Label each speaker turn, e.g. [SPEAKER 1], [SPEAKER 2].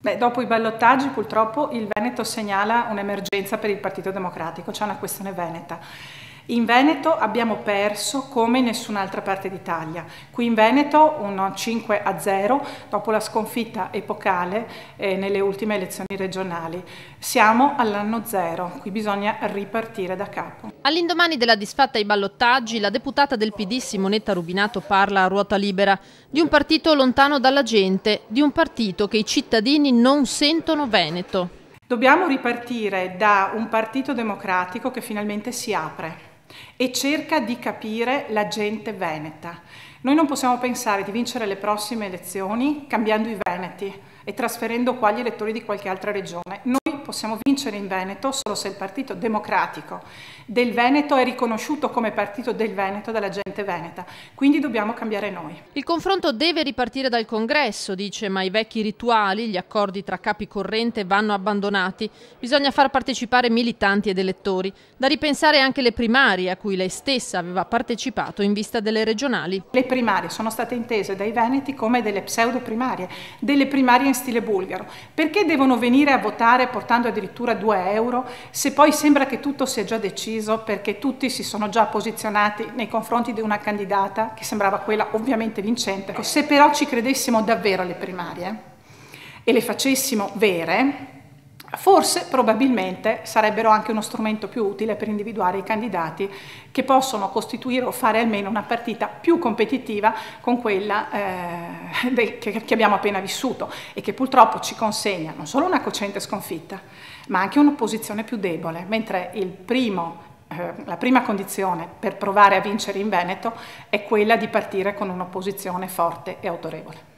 [SPEAKER 1] Beh, dopo i ballottaggi purtroppo il Veneto segnala un'emergenza per il Partito Democratico, c'è una questione veneta. In Veneto abbiamo perso come in nessun'altra parte d'Italia. Qui in Veneto un 5-0 dopo la sconfitta epocale nelle ultime elezioni regionali. Siamo all'anno zero, qui bisogna ripartire da capo.
[SPEAKER 2] All'indomani della disfatta ai ballottaggi, la deputata del PD Simonetta Rubinato parla a ruota libera di un partito lontano dalla gente, di un partito che i cittadini non sentono veneto.
[SPEAKER 1] Dobbiamo ripartire da un partito democratico che finalmente si apre e cerca di capire la gente veneta. Noi non possiamo pensare di vincere le prossime elezioni cambiando i veneti e trasferendo qua gli elettori di qualche altra regione. Noi possiamo vincere in Veneto solo se il Partito Democratico del Veneto è riconosciuto come partito del Veneto dalla gente veneta. Quindi dobbiamo cambiare noi.
[SPEAKER 2] Il confronto deve ripartire dal Congresso, dice, ma i vecchi rituali, gli accordi tra capi corrente vanno abbandonati. Bisogna far partecipare militanti ed elettori. Da ripensare anche le primarie a cui lei stessa aveva partecipato in vista delle regionali.
[SPEAKER 1] Le primarie sono state intese dai veneti come delle pseudo primarie, delle primarie in stile bulgaro. Perché devono venire a votare portando addirittura 2 euro se poi sembra che tutto sia già deciso perché tutti si sono già posizionati nei confronti di una candidata che sembrava quella ovviamente vincente. Se però ci credessimo davvero alle primarie e le facessimo vere, forse probabilmente sarebbero anche uno strumento più utile per individuare i candidati che possono costituire o fare almeno una partita più competitiva con quella che abbiamo appena vissuto e che purtroppo ci consegna non solo una cocente sconfitta ma anche un'opposizione più debole, mentre la prima condizione per provare a vincere in Veneto è quella di partire con un'opposizione forte e autorevole.